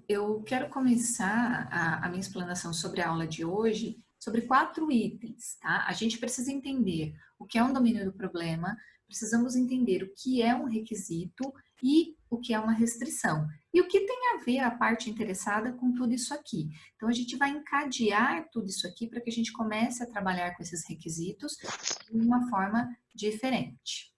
eu quero começar a minha explanação sobre a aula de hoje sobre 4 itens, tá? A gente precisa entender o que é um domínio do problema, precisamos entender o que é um requisito e o que é uma restrição. E o que tem a ver a parte interessada com tudo isso aqui. Então, a gente vai encadear tudo isso aqui para que a gente comece a trabalhar com esses requisitos de uma forma diferente.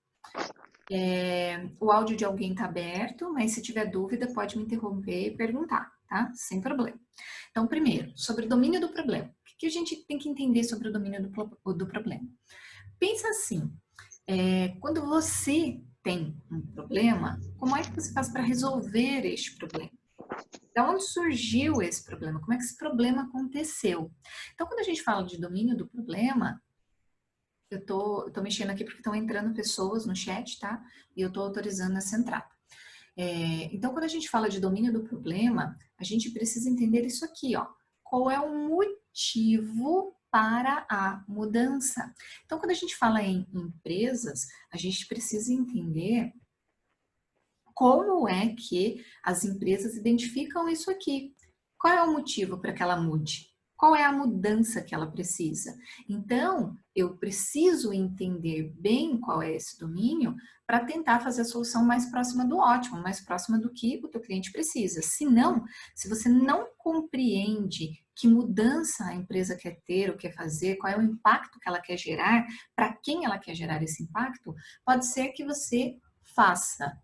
O áudio de alguém está aberto, mas se tiver dúvida, pode me interromper e perguntar, tá? Sem problema. Então, primeiro, sobre o domínio do problema. O que a gente tem que entender sobre o domínio do problema? Pensa assim, quando você tem um problema, como é que você faz para resolver este problema? Da onde surgiu esse problema? Como é que esse problema aconteceu? Então, quando a gente fala de domínio do problema, eu tô mexendo aqui porque estão entrando pessoas no chat, tá? E eu tô autorizando essa entrada. Então, quando a gente fala de domínio do problema, a gente precisa entender isso aqui, ó. Qual é o motivo para a mudança? Então, quando a gente fala em empresas, a gente precisa entender como é que as empresas identificam isso aqui. Qual é o motivo para que ela mude? Qual é a mudança que ela precisa? Então, eu preciso entender bem qual é esse domínio para tentar fazer a solução mais próxima do ótimo, mais próxima do que o teu cliente precisa. Se não, se você não compreende que mudança a empresa quer ter, ou quer fazer, qual é o impacto que ela quer gerar, para quem ela quer gerar esse impacto, pode ser que você faça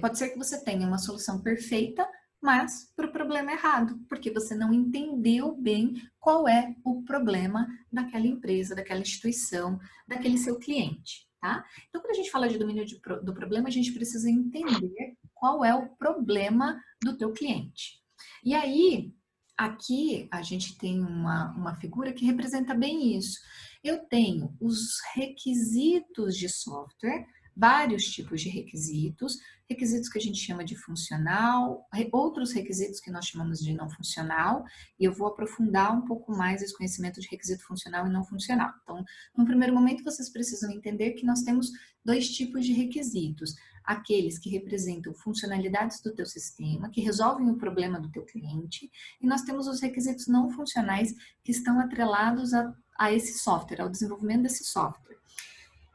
pode ser que você tenha uma solução perfeita, mas para o problema errado, porque você não entendeu bem qual é o problema daquela empresa, daquela instituição, daquele seu cliente, tá? Então, quando a gente fala de domínio do problema, a gente precisa entender qual é o problema do teu cliente. E aí, aqui a gente tem uma figura que representa bem isso. Eu tenho os requisitos de software, vários tipos de requisitos que a gente chama de funcional, outros requisitos que nós chamamos de não funcional, e eu vou aprofundar um pouco mais esse conhecimento de requisito funcional e não funcional. Então, no primeiro momento, vocês precisam entender que nós temos 2 tipos de requisitos. Aqueles que representam funcionalidades do teu sistema, que resolvem o problema do teu cliente, e nós temos os requisitos não funcionais que estão atrelados a esse software, ao desenvolvimento desse software.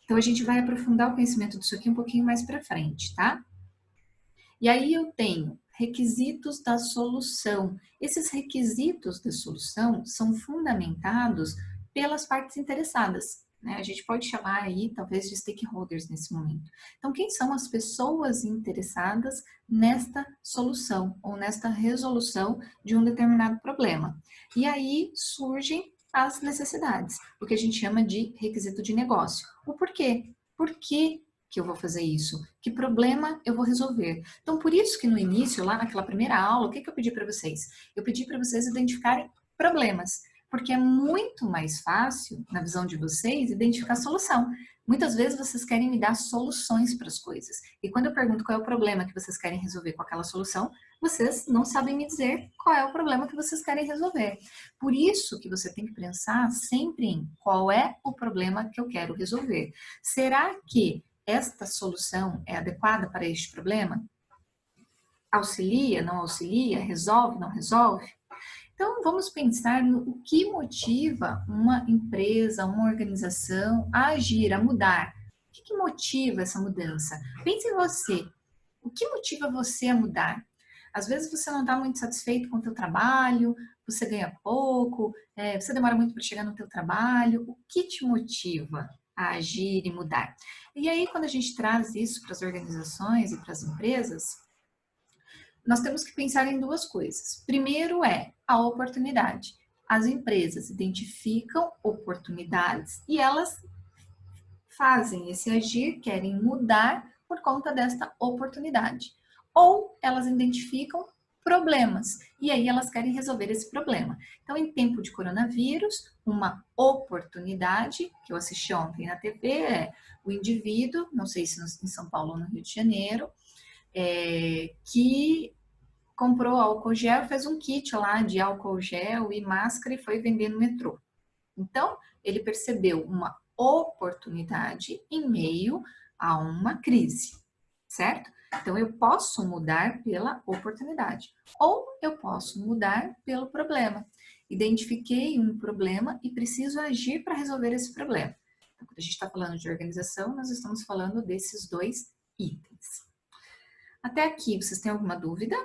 Então, a gente vai aprofundar o conhecimento disso aqui um pouquinho mais para frente, tá? E aí eu tenho requisitos da solução. Esses requisitos da solução são fundamentados pelas partes interessadas, né? A gente pode chamar aí, talvez, de stakeholders nesse momento. Então, quem são as pessoas interessadas nesta solução ou nesta resolução de um determinado problema? E aí surgem as necessidades, o que a gente chama de requisito de negócio. O porquê? Por que eu vou fazer isso? Que problema eu vou resolver? Então, por isso que no início, lá naquela primeira aula, o que eu pedi para vocês? Eu pedi para vocês identificarem problemas, porque é muito mais fácil, na visão de vocês, identificar solução. Muitas vezes vocês querem me dar soluções para as coisas. E quando eu pergunto qual é o problema que vocês querem resolver com aquela solução, vocês não sabem me dizer qual é o problema que vocês querem resolver. Por isso que você tem que pensar sempre em qual é o problema que eu quero resolver. Será que esta solução é adequada para este problema? Auxilia, não auxilia? Resolve, não resolve? Então, vamos pensar no que motiva uma empresa, uma organização a agir, a mudar. O que motiva essa mudança? Pense em você. O que motiva você a mudar? Às vezes você não está muito satisfeito com o teu trabalho, você ganha pouco, você demora muito para chegar no teu trabalho. O que te motiva a agir e mudar? E aí, quando a gente traz isso para as organizações e para as empresas, nós temos que pensar em 2 coisas. Primeiro é a oportunidade. As empresas identificam oportunidades e elas fazem esse agir, querem mudar por conta desta oportunidade. Ou elas identificam problemas e aí elas querem resolver esse problema. Então, em tempo de coronavírus, uma oportunidade que eu assisti ontem na TV é o indivíduo, não sei se em São Paulo ou no Rio de Janeiro, que comprou álcool gel, fez um kit lá de álcool gel e máscara e foi vender no metrô. Então, ele percebeu uma oportunidade em meio a uma crise, certo? Então, eu posso mudar pela oportunidade ou eu posso mudar pelo problema. Identifiquei um problema e preciso agir para resolver esse problema. Então, quando a gente está falando de organização, nós estamos falando desses dois itens. Até aqui, vocês têm alguma dúvida?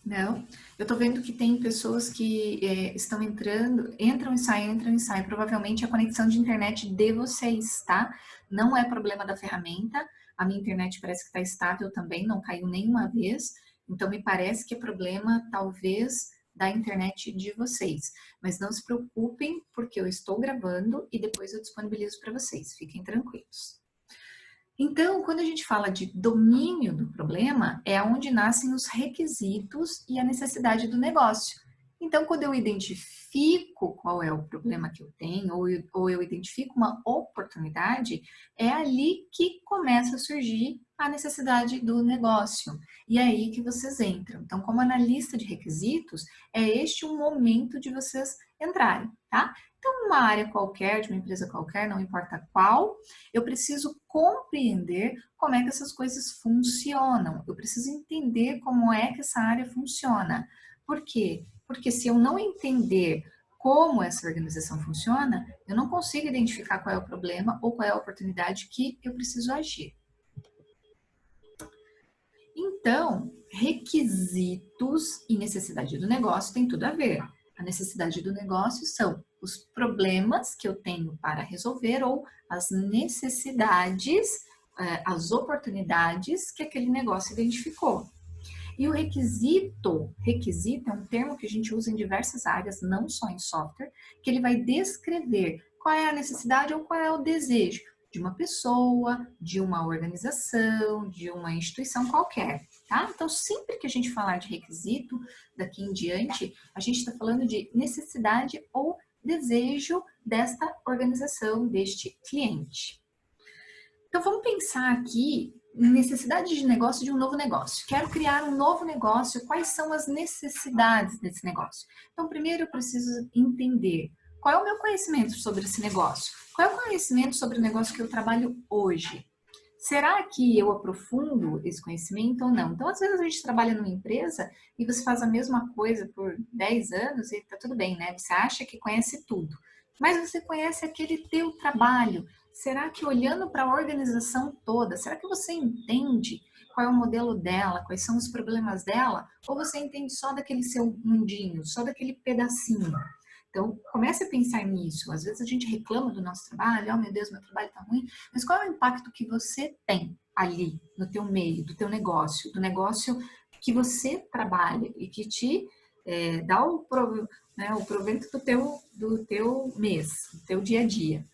Não? Eu estou vendo que tem pessoas que estão entram e saem. Provavelmente é a conexão de internet de vocês, tá? Não é problema da ferramenta. A minha internet parece que está estável também, não caiu nenhuma vez. Então, me parece que é problema, talvez, da internet de vocês. Mas não se preocupem, porque eu estou gravando e depois eu disponibilizo para vocês. Fiquem tranquilos. Então, quando a gente fala de domínio do problema, é onde nascem os requisitos e a necessidade do negócio. Então, quando eu identifico qual é o problema que eu tenho, ou eu identifico uma oportunidade, é ali que começa a surgir a necessidade do negócio. E é aí que vocês entram. Então, como analista de requisitos, é este o momento de vocês entrarem, tá? Então, uma área qualquer, de uma empresa qualquer, não importa qual, eu preciso compreender como é que essas coisas funcionam. Eu preciso entender como é que essa área funciona. Por quê? Porque se eu não entender como essa organização funciona, eu não consigo identificar qual é o problema ou qual é a oportunidade que eu preciso agir. Então, requisitos e necessidade do negócio tem tudo a ver. A necessidade do negócio são os problemas que eu tenho para resolver ou as necessidades, as oportunidades que aquele negócio identificou. E o requisito é um termo que a gente usa em diversas áreas, não só em software, que ele vai descrever qual é a necessidade ou qual é o desejo de uma pessoa, de uma organização, de uma instituição qualquer, tá? Então, sempre que a gente falar de requisito, daqui em diante, a gente está falando de necessidade ou desejo desta organização, deste cliente. Então, vamos pensar aqui necessidade de negócio de um novo negócio. Quero criar um novo negócio, quais são as necessidades desse negócio? Então, primeiro eu preciso entender qual é o meu conhecimento sobre esse negócio. Qual é o conhecimento sobre o negócio que eu trabalho hoje? Será que eu aprofundo esse conhecimento ou não? Então, às vezes a gente trabalha numa empresa e você faz a mesma coisa por 10 anos e tá tudo bem, né? Você acha que conhece tudo, mas você conhece aquele teu trabalho. Será que olhando para a organização toda, será que você entende qual é o modelo dela, quais são os problemas dela? Ou você entende só daquele seu mundinho, só daquele pedacinho? Então, comece a pensar nisso. Às vezes a gente reclama do nosso trabalho, oh meu Deus, meu trabalho está ruim, mas qual é o impacto que você tem ali, no teu meio, do teu negócio, do negócio que você trabalha e que te dá o proveito do teu mês, do teu dia a dia.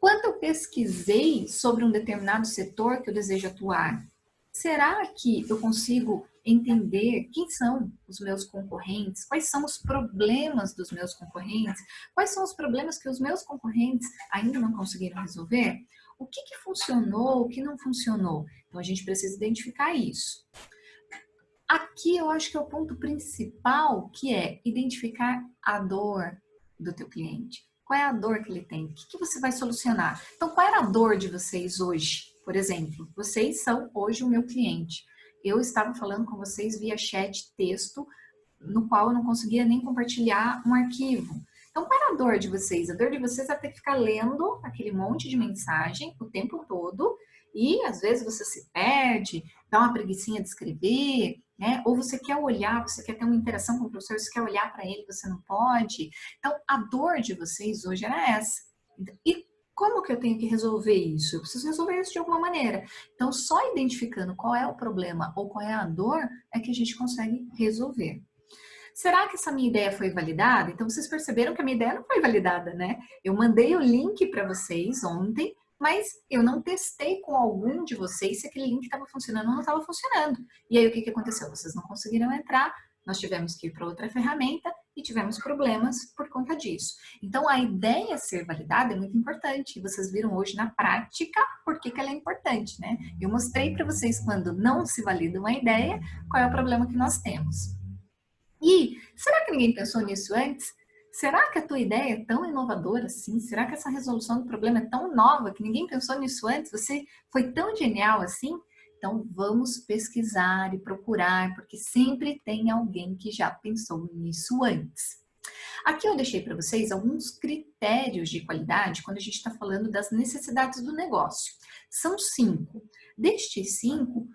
Quando eu pesquisei sobre um determinado setor que eu desejo atuar, será que eu consigo entender quem são os meus concorrentes? Quais são os problemas dos meus concorrentes? Quais são os problemas que os meus concorrentes ainda não conseguiram resolver? O que funcionou, o que não funcionou? Então, a gente precisa identificar isso. Aqui eu acho que é o ponto principal, que é identificar a dor do teu cliente. Qual é a dor que ele tem? O que você vai solucionar? Então, qual era a dor de vocês hoje? Por exemplo, vocês são hoje o meu cliente. Eu estava falando com vocês via chat texto, no qual eu não conseguia nem compartilhar um arquivo. Então, qual era a dor de vocês? A dor de vocês é ter que ficar lendo aquele monte de mensagem o tempo todo e, às vezes, você se perde, dá uma preguicinha de escrever, né? Ou você quer olhar, você quer ter uma interação com o professor, você quer olhar para ele, você não pode. Então, a dor de vocês hoje era essa. E como que eu tenho que resolver isso? Eu preciso resolver isso de alguma maneira. Então, só identificando qual é o problema ou qual é a dor é que a gente consegue resolver. Será que essa minha ideia foi validada? Então, vocês perceberam que a minha ideia não foi validada, né? Eu mandei o link para vocês ontem, mas eu não testei com algum de vocês se aquele link estava funcionando ou não estava funcionando. E aí, o que aconteceu? Vocês não conseguiram entrar, nós tivemos que ir para outra ferramenta e tivemos problemas por conta disso. Então, a ideia ser validada é muito importante. Vocês viram hoje na prática por que ela é importante, né? Eu mostrei para vocês quando não se valida uma ideia, qual é o problema que nós temos. E será que ninguém pensou nisso antes? Será que a tua ideia é tão inovadora assim? Será que essa resolução do problema é tão nova que ninguém pensou nisso antes? Você foi tão genial assim? Então vamos pesquisar e procurar, porque sempre tem alguém que já pensou nisso antes. Aqui eu deixei para vocês alguns critérios de qualidade quando a gente está falando das necessidades do negócio. São 5. Destes 5,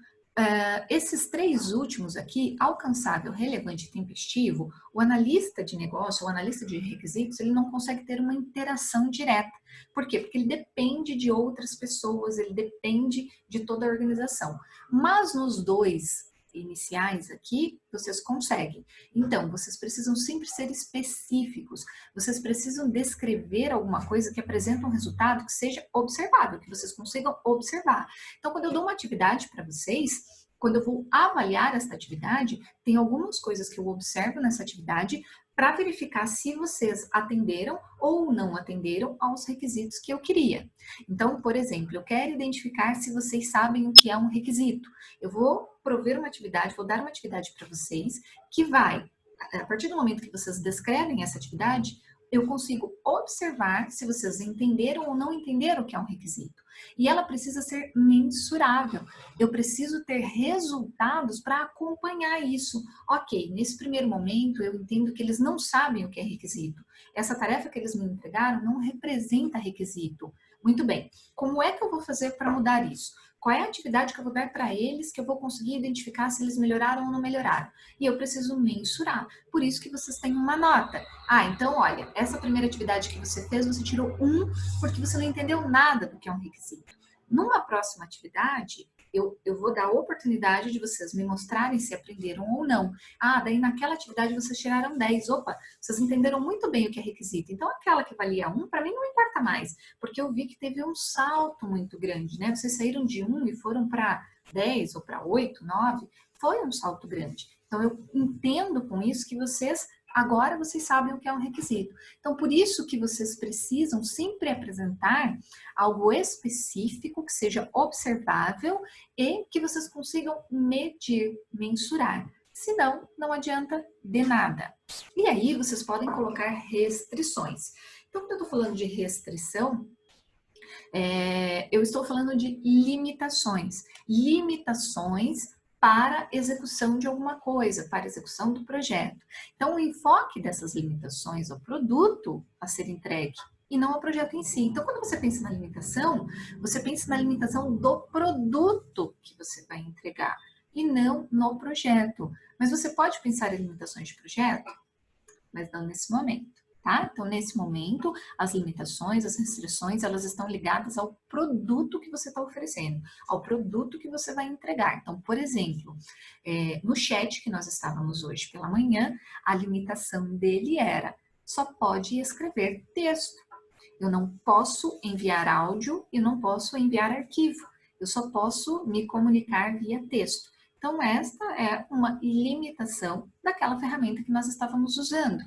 esses 3 últimos aqui, alcançável, relevante e tempestivo, o analista de negócio, o analista de requisitos, ele não consegue ter uma interação direta. Por quê? Porque ele depende de outras pessoas, ele depende de toda a organização. Mas nos 2 iniciais aqui, vocês conseguem. Então, vocês precisam sempre ser específicos. Vocês precisam descrever alguma coisa que apresenta um resultado que seja observável, que vocês consigam observar. Então, quando eu dou uma atividade para vocês, quando eu vou avaliar essa atividade, tem algumas coisas que eu observo nessa atividade para verificar se vocês atenderam ou não atenderam aos requisitos que eu queria. Então, por exemplo, eu quero identificar se vocês sabem o que é um requisito. Eu vou prover uma atividade, vou dar uma atividade para vocês que vai, a partir do momento que vocês descrevem essa atividade, eu consigo observar se vocês entenderam ou não entenderam o que é um requisito. E ela precisa ser mensurável. Eu preciso ter resultados para acompanhar isso. Ok, nesse primeiro momento eu entendo que eles não sabem o que é requisito. Essa tarefa que eles me entregaram não representa requisito. Muito bem, como é que eu vou fazer para mudar isso? Qual é a atividade que eu vou dar para eles que eu vou conseguir identificar se eles melhoraram ou não melhoraram? E eu preciso mensurar. Por isso que vocês têm uma nota. Ah, então olha, essa primeira atividade que você fez, você tirou 1 porque você não entendeu nada do que é um requisito. Numa próxima atividade, eu vou dar a oportunidade de vocês me mostrarem se aprenderam ou não. Ah, daí naquela atividade vocês tiraram 10. Opa, vocês entenderam muito bem o que é requisito. Então aquela que valia 1, para mim não importa mais, porque eu vi que teve um salto muito grande, né? Vocês saíram de 1 e foram para 10 ou para 8, 9, foi um salto grande. Então eu entendo com isso que agora vocês sabem o que é um requisito. Então, por isso que vocês precisam sempre apresentar algo específico, que seja observável e que vocês consigam medir, mensurar. Senão, não adianta de nada. E aí, vocês podem colocar restrições. Então, quando eu estou falando de restrição, eu estou falando de limitações. Limitações para execução de alguma coisa, para execução do projeto. Então, o enfoque dessas limitações ao produto a ser entregue e não ao projeto em si. Então, quando você pensa na limitação, você pensa na limitação do produto que você vai entregar e não no projeto. Mas você pode pensar em limitações de projeto, mas não nesse momento. Tá? Então, nesse momento, as limitações, as restrições, elas estão ligadas ao produto que você está oferecendo, ao produto que você vai entregar. Então, por exemplo, no chat que nós estávamos hoje pela manhã, a limitação dele era só pode escrever texto. Eu não posso enviar áudio e não posso enviar arquivo. Eu só posso me comunicar via texto. Então, esta é uma limitação daquela ferramenta que nós estávamos usando.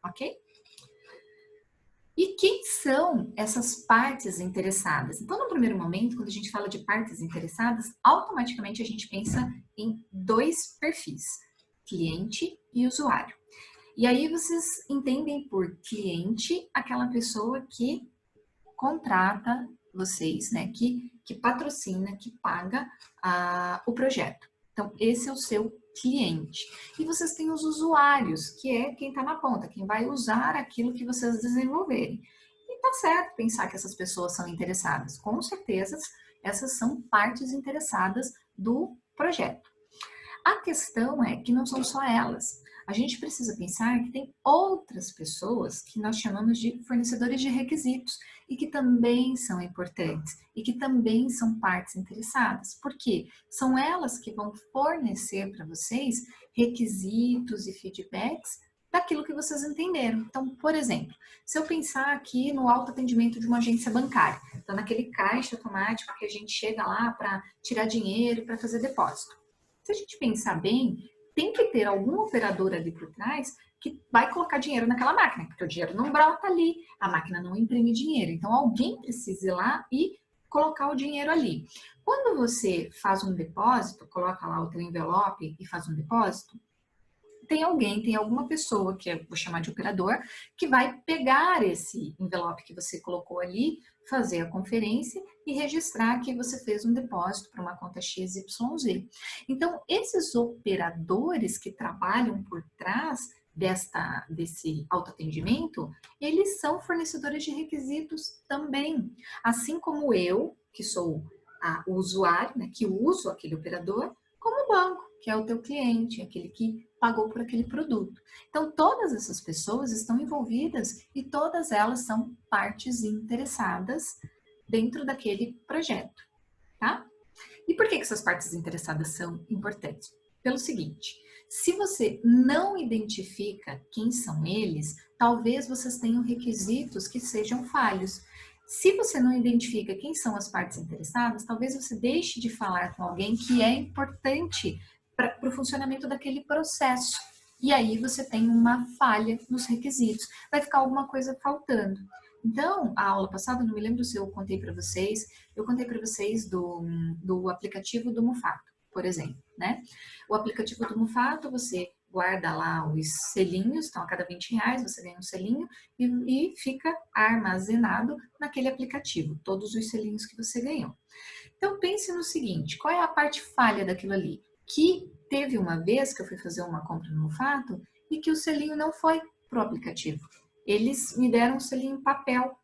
Ok? E quem são essas partes interessadas? Então, no primeiro momento, quando a gente fala de partes interessadas, automaticamente a gente pensa em 2 perfis, cliente e usuário. E aí vocês entendem por cliente aquela pessoa que contrata vocês, né? Que patrocina, que paga o projeto. Então, esse é o seu cliente. E vocês têm os usuários, que é quem está na ponta, quem vai usar aquilo que vocês desenvolverem. E tá certo pensar que essas pessoas são interessadas. Com certeza, essas são partes interessadas do projeto. A questão é que não são só elas. A gente precisa pensar que tem outras pessoas que nós chamamos de fornecedores de requisitos e que também são importantes e que também são partes interessadas. Por quê? São elas que vão fornecer para vocês requisitos e feedbacks daquilo que vocês entenderam. Então, por exemplo, se eu pensar aqui no autoatendimento de uma agência bancária, então naquele caixa automático que a gente chega lá para tirar dinheiro, para fazer depósito. Se a gente pensar bem, tem que ter algum operador ali por trás que vai colocar dinheiro naquela máquina, porque o dinheiro não brota ali, a máquina não imprime dinheiro. Então, alguém precisa ir lá e colocar o dinheiro ali. Quando você faz um depósito, coloca lá o teu envelope e faz um depósito, tem alguém, tem alguma pessoa, que eu vou chamar de operador, que vai pegar esse envelope que você colocou ali, fazer a conferência e registrar que você fez um depósito para uma conta XYZ. Então, esses operadores que trabalham por trás desse autoatendimento, eles são fornecedores de requisitos também. Assim como eu, que sou o usuário, né, que uso aquele operador, como o banco, que é o teu cliente, aquele que pagou por aquele produto. Então, todas essas pessoas estão envolvidas e todas elas são partes interessadas dentro daquele projeto, tá? E por que essas partes interessadas são importantes? Pelo seguinte, se você não identifica quem são eles, talvez vocês tenham requisitos que sejam falhos. Se você não identifica quem são as partes interessadas, talvez você deixe de falar com alguém que é importante para o funcionamento daquele processo. E aí você tem uma falha nos requisitos. Vai ficar alguma coisa faltando. Então, a aula passada, não me lembro se eu contei para vocês, do aplicativo do Mufato, por exemplo, né? O aplicativo do Mufato, você guarda lá os selinhos, então a cada R$20 você ganha um selinho e fica armazenado naquele aplicativo, todos os selinhos que você ganhou. Então pense no seguinte, qual é a parte falha daquilo ali? Que teve uma vez que eu fui fazer uma compra no Mufato e que o selinho não foi pro aplicativo. Eles me deram um selinho em papel.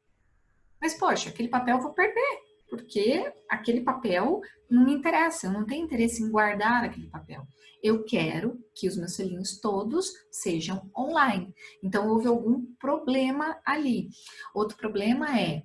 Mas, poxa, aquele papel eu vou perder, porque aquele papel não me interessa, eu não tenho interesse em guardar aquele papel. Eu quero que os meus selinhos todos sejam online. Então, houve algum problema ali. Outro problema é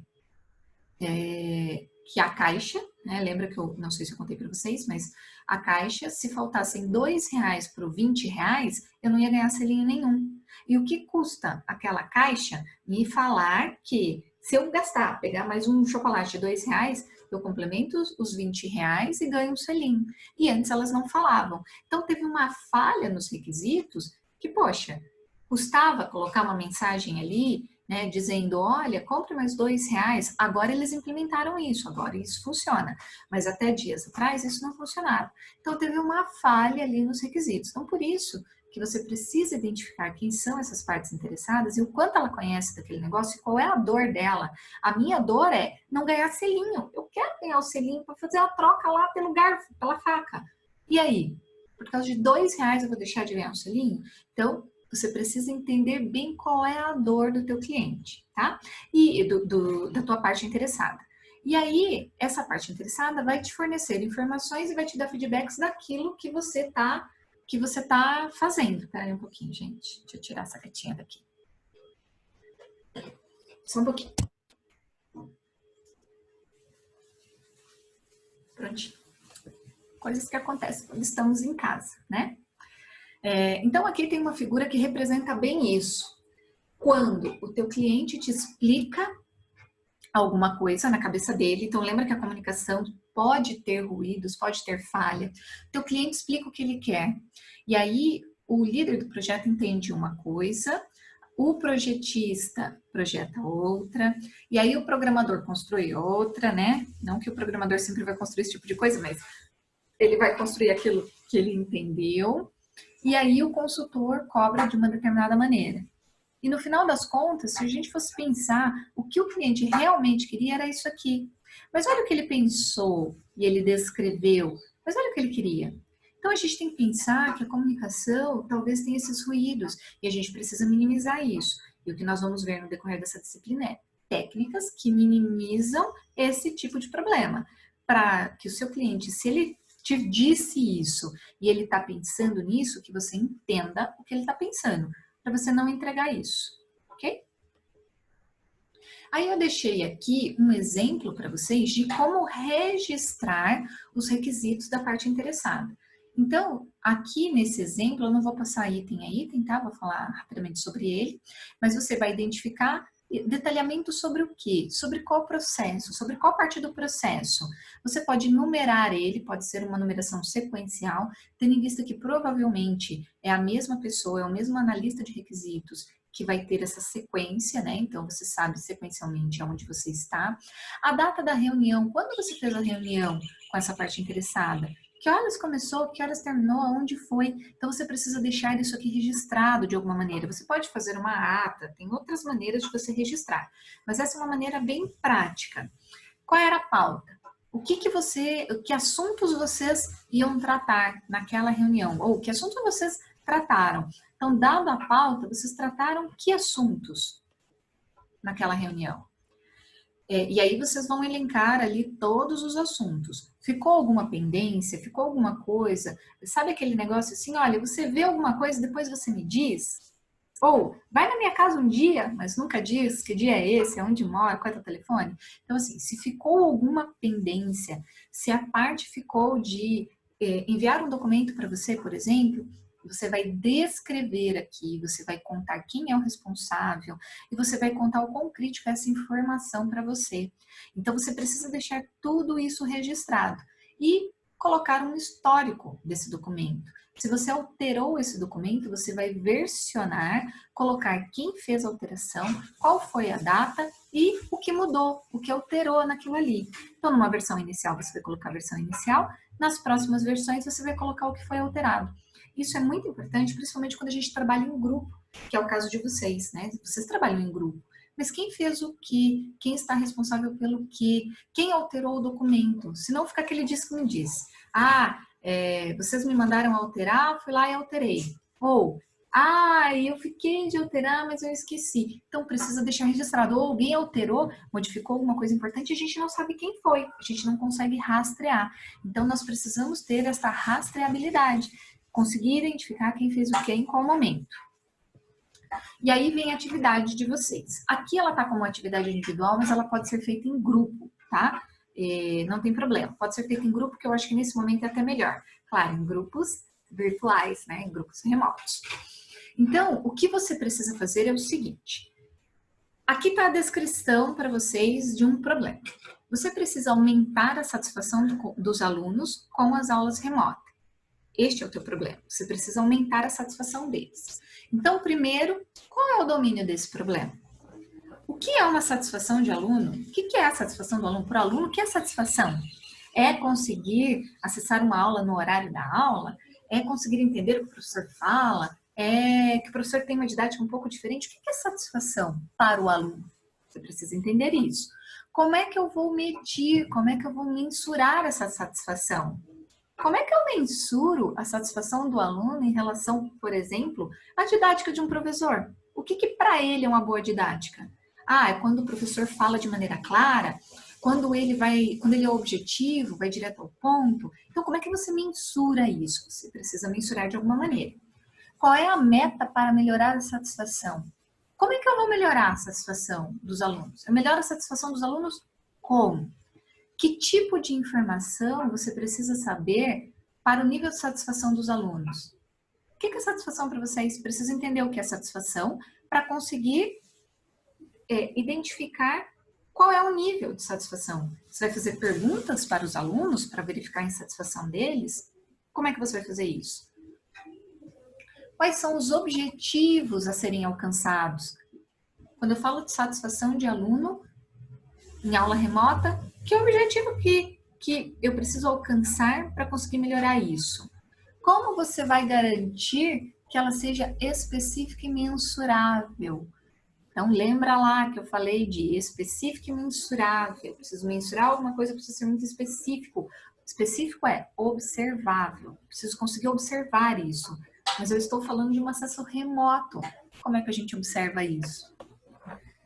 que a caixa, né, lembra que eu não sei se eu contei para vocês, mas a caixa, se faltassem R$2 para os R$20, eu não ia ganhar selinho nenhum. E o que custa aquela caixa me falar que se eu gastar, pegar mais um chocolate de R$2, eu complemento os R$20 e ganho um selinho. E antes elas não falavam. Então teve uma falha nos requisitos que, poxa, custava colocar uma mensagem ali, né, dizendo, olha, compre mais R$2. Agora eles implementaram isso, agora isso funciona. Mas até dias atrás isso não funcionava. Então teve uma falha ali nos requisitos. Então por isso que você precisa identificar quem são essas partes interessadas e o quanto ela conhece daquele negócio e qual é a dor dela. A minha dor é não ganhar selinho. Eu quero ganhar o selinho para fazer a troca lá pelo garfo, pela faca. E aí? Por causa de R$2 eu vou deixar de ganhar um selinho? Então, você precisa entender bem qual é a dor do teu cliente, tá? E da tua parte interessada. E aí, essa parte interessada vai te fornecer informações e vai te dar feedbacks daquilo que você tá fazendo. Espera aí um pouquinho, gente. Deixa eu tirar essa gatinha daqui. Só um pouquinho. Prontinho. Coisas que acontecem quando estamos em casa, né? Então, aqui tem uma figura que representa bem isso. Quando o teu cliente te explica alguma coisa na cabeça dele, então lembra que a comunicação pode ter ruídos, pode ter falha. Teu cliente explica o que ele quer. E aí, o líder do projeto entende uma coisa, o projetista projeta outra, e aí o programador constrói outra, né? Não que o programador sempre vai construir esse tipo de coisa, mas ele vai construir aquilo que ele entendeu, e aí o consultor cobra de uma determinada maneira. E no final das contas, se a gente fosse pensar, o que o cliente realmente queria era isso aqui. Mas olha o que ele pensou e ele descreveu, mas olha o que ele queria. Então a gente tem que pensar que a comunicação talvez tenha esses ruídos e a gente precisa minimizar isso. E o que nós vamos ver no decorrer dessa disciplina é técnicas que minimizam esse tipo de problema. Para que o seu cliente, se ele te disse isso e ele está pensando nisso, que você entenda o que ele está pensando, para você não entregar isso, ok? Aí eu deixei aqui um exemplo para vocês de como registrar os requisitos da parte interessada. Então, aqui nesse exemplo, eu não vou passar item a item, tá? Vou falar rapidamente sobre ele, mas você vai identificar detalhamento sobre o quê? Sobre qual processo? Sobre qual parte do processo? Você pode numerar ele, pode ser uma numeração sequencial, tendo em vista que provavelmente é a mesma pessoa, é o mesmo analista de requisitos que vai ter essa sequência, né? Então, você sabe sequencialmente onde você está. A data da reunião, quando você fez a reunião com essa parte interessada? Que horas começou, que horas terminou, aonde foi. Então você precisa deixar isso aqui registrado de alguma maneira. Você pode fazer uma ata, tem outras maneiras de você registrar, mas essa é uma maneira bem prática. Qual era a pauta? Que assuntos vocês iam tratar naquela reunião? Ou que assuntos vocês trataram? Então, dado a pauta, vocês trataram que assuntos naquela reunião? E aí vocês vão elencar ali todos os assuntos. Ficou alguma pendência? Ficou alguma coisa? Sabe aquele negócio assim, olha, você vê alguma coisa, depois você me diz? Ou, vai na minha casa um dia, mas nunca diz que dia é esse, aonde mora, qual é o telefone. Então, assim, se ficou alguma pendência, se a parte ficou de enviar um documento para você, por exemplo, você vai descrever aqui, você vai contar quem é o responsável e você vai contar o quão crítico é essa informação para você. Então, você precisa deixar tudo isso registrado e colocar um histórico desse documento. Se você alterou esse documento, você vai versionar, colocar quem fez a alteração, qual foi a data e o que mudou, o que alterou naquilo ali. Então, numa versão inicial, você vai colocar a versão inicial, nas próximas versões, você vai colocar o que foi alterado. Isso é muito importante, principalmente quando a gente trabalha em grupo, que é o caso de vocês, né? Vocês trabalham em grupo. Mas quem fez o que? Quem está responsável pelo que? Quem alterou o documento? Se não fica aquele diz que me diz. Vocês me mandaram alterar, fui lá e alterei. Ou, eu fiquei de alterar, mas eu esqueci. Então, precisa deixar registrado. Ou alguém alterou, modificou alguma coisa importante, e a gente não sabe quem foi. A gente não consegue rastrear. Então, nós precisamos ter essa rastreabilidade. Conseguir identificar quem fez o que em qual momento. E aí vem a atividade de vocês. Aqui ela está como atividade individual, mas ela pode ser feita em grupo, tá? Não tem problema. Pode ser feita em grupo, que eu acho que nesse momento é até melhor. Claro, em grupos virtuais, né? Em grupos remotos. Então, o que você precisa fazer é o seguinte. Aqui está a descrição para vocês de um problema. Você precisa aumentar a satisfação dos alunos com as aulas remotas. Este é o teu problema. Você precisa aumentar a satisfação deles. Então, primeiro, qual é o domínio desse problema? O que é uma satisfação de aluno? O que é a satisfação do aluno? Para o aluno, o que é satisfação? É conseguir acessar uma aula no horário da aula? É conseguir entender o que o professor fala? É que o professor tem uma didática um pouco diferente? O que é satisfação para o aluno? Você precisa entender isso. Como é que eu vou medir? Como é que eu vou mensurar essa satisfação? Como é que eu mensuro a satisfação do aluno em relação, por exemplo, à didática de um professor? O que para ele é uma boa didática? É quando o professor fala de maneira clara, quando ele é objetivo, vai direto ao ponto. Então, como é que você mensura isso? Você precisa mensurar de alguma maneira. Qual é a meta para melhorar a satisfação? Como é que eu vou melhorar a satisfação dos alunos? Eu melhoro a satisfação dos alunos como? Que tipo de informação você precisa saber para o nível de satisfação dos alunos? O que é satisfação para vocês? Precisa entender o que é satisfação para conseguir identificar qual é o nível de satisfação. Você vai fazer perguntas para os alunos para verificar a insatisfação deles? Como é que você vai fazer isso? Quais são os objetivos a serem alcançados? Quando eu falo de satisfação de aluno em aula remota, que objetivo que eu preciso alcançar para conseguir melhorar isso? Como você vai garantir que ela seja específica e mensurável? Então, lembra lá que eu falei de específico e mensurável. Eu preciso mensurar alguma coisa, precisa ser muito específico. Específico é observável. Preciso conseguir observar isso. Mas eu estou falando de um acesso remoto. Como é que a gente observa isso?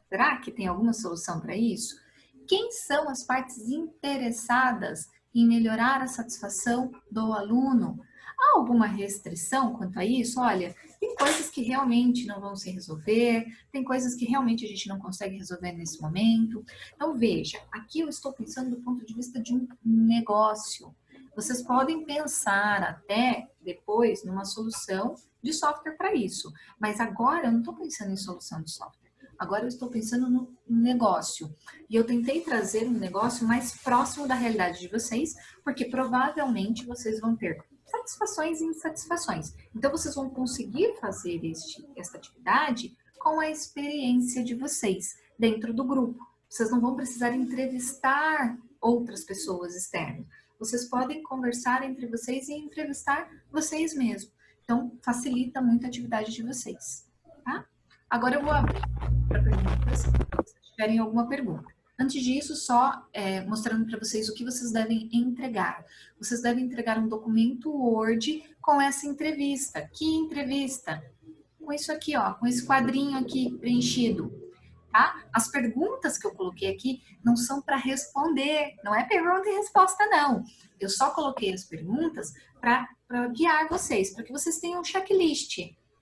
Será que tem alguma solução para isso? Quem são as partes interessadas em melhorar a satisfação do aluno? Há alguma restrição quanto a isso? Olha, tem coisas que realmente não vão se resolver, tem coisas que realmente a gente não consegue resolver nesse momento. Então, veja, aqui eu estou pensando do ponto de vista de um negócio. Vocês podem pensar até depois numa solução de software para isso, mas agora eu não estou pensando em solução de software. Agora eu estou pensando no negócio. E eu tentei trazer um negócio mais próximo da realidade de vocês, porque provavelmente vocês vão ter satisfações e insatisfações. Então, vocês vão conseguir fazer esta atividade com a experiência de vocês dentro do grupo. Vocês não vão precisar entrevistar outras pessoas externas. vocês podem conversar entre vocês e entrevistar vocês mesmos. Então, facilita muito a atividade de vocês, tá? Agora eu vou abrir para perguntas, se vocês tiverem alguma pergunta. Antes disso, só mostrando para vocês o que vocês devem entregar. Vocês devem entregar um documento Word com essa entrevista. Que entrevista? Com isso aqui, ó, com esse quadrinho aqui preenchido, tá? As perguntas que eu coloquei aqui não são para responder, não é pergunta e resposta, não. Eu só coloquei as perguntas para guiar vocês, para que vocês tenham um checklist.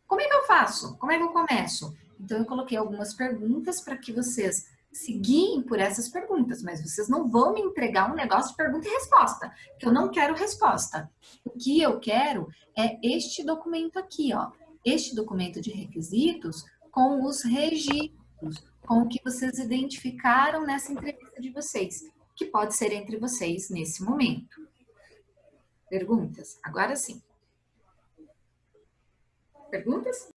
Como é que eu faço? Como é que eu começo? Então, eu coloquei algumas perguntas para que vocês se guiem por essas perguntas, mas vocês não vão me entregar um negócio de pergunta e resposta, que eu não quero resposta. O que eu quero é este documento aqui, ó. Este documento de requisitos com os registros, com o que vocês identificaram nessa entrevista de vocês, que pode ser entre vocês nesse momento. Perguntas? Agora sim. Perguntas?